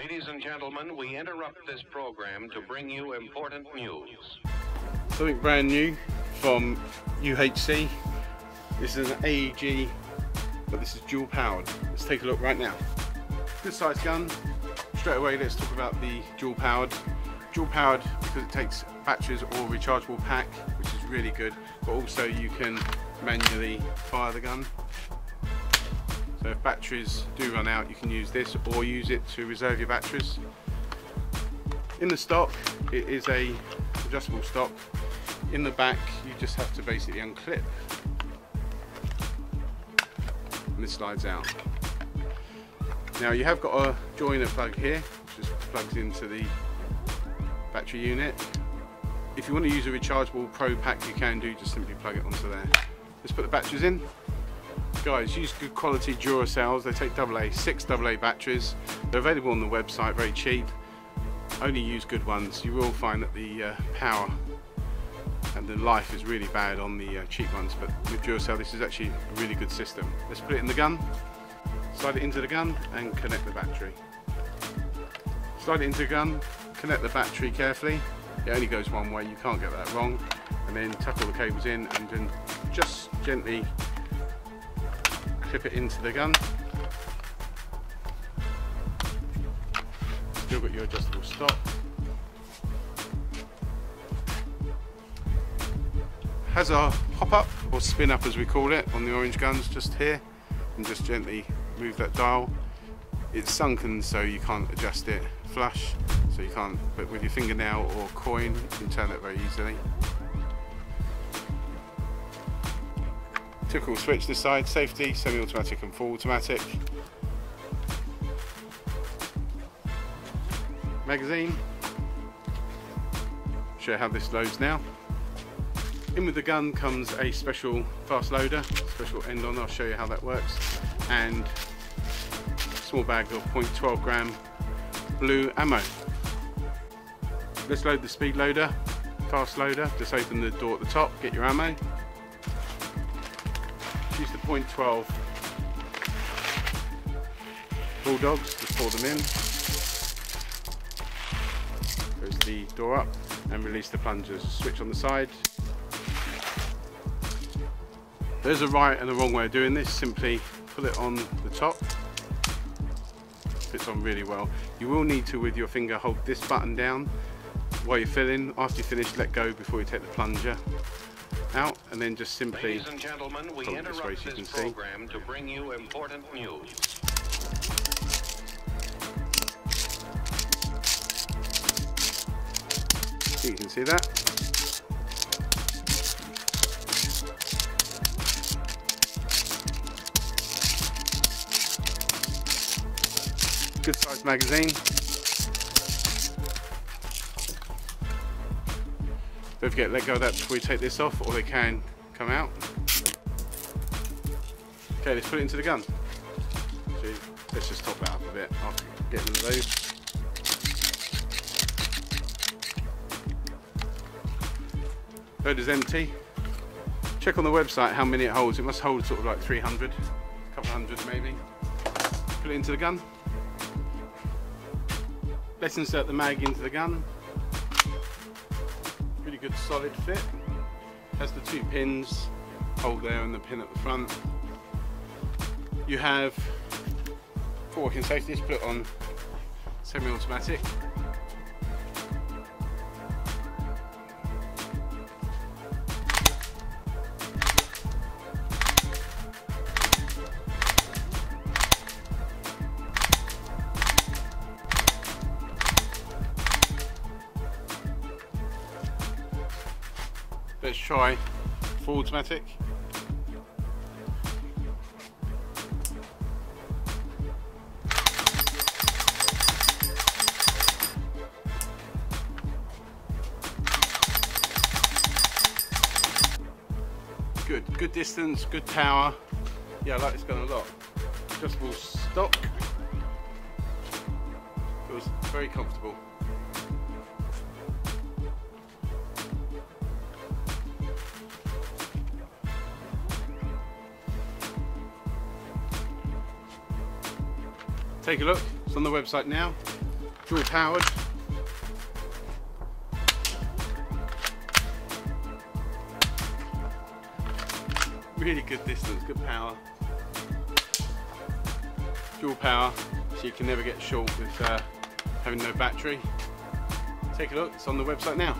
Ladies and gentlemen, we interrupt this program to bring you important news. Something brand new from UHC. This is an AEG, but this is dual powered. Let's take a look right now. Good size gun. Straight away, let's talk about the dual powered. Dual powered because it takes batteries or rechargeable pack, which is really good, but also you can manually fire the gun. So if batteries do run out, you can use this or use it to reserve your batteries. In the stock, it is a adjustable stock. In the back, you just have to basically unclip, and this slides out. Now you have got a joiner plug here, which just plugs into the battery unit. If you want to use a rechargeable Pro pack, you can do, just simply plug it onto there. Let's put the batteries in. Guys, use good quality Duracells. They take AA, 6 AA batteries. They're available on the website, very cheap. Only use good ones. You will find that the power and the life is really bad on the cheap ones, but with Duracell this is actually a really good system. Let's put it in the gun, slide it into the gun and connect the battery. Slide it into the gun, connect the battery carefully. It only goes one way, you can't get that wrong. And then tuck all the cables in and then just gently clip it into the gun. Still got your adjustable stop. Has a hop up or spin up as we call it on the orange guns just here, and just gently move that dial. It's sunken so you can't adjust it flush, so you can't, but with your fingernail or coin you can turn it very easily. Typical switch this side, safety, semi-automatic and full automatic. Magazine. Show you how this loads now. In with the gun comes a special fast loader, special end on, I'll show you how that works, and a small bag of 0.12 gram blue ammo. Let's load the speed loader, fast loader. Just open the door at the top, get your ammo. Use the .12 bulldogs to pour them in. Close the door up and release the plungers. Switch on the side. There's a right and a wrong way of doing this. Simply pull it on the top. Fits on really well. You will need to, with your finger, hold this button down while you're filling. After you finish, let go before you take the plunger out, and then just simply, ladies and gentlemen, we interrupt this program to bring you important news. You can see that. Good size magazine. Don't forget, let go of that before you take this off, or they can come out. Okay, let's put it into the gun. So let's just top it up a bit after getting rid of those. Loader's empty. Check on the website how many it holds. It must hold sort of like 300, a couple hundred maybe. Put it into the gun. Let's insert the mag into the gun. Really good solid fit. Has the 2 pins, hole there and the pin at the front. You have, for working safety, put it on semi-automatic. Let's try full automatic. Good distance, good power. Yeah, I like this gun a lot. Adjustable stock. Feels very comfortable. Take a look, it's on the website now. dual powered. Really good distance, good power. Dual power, so you can never get short with having no battery. Take a look, it's on the website now.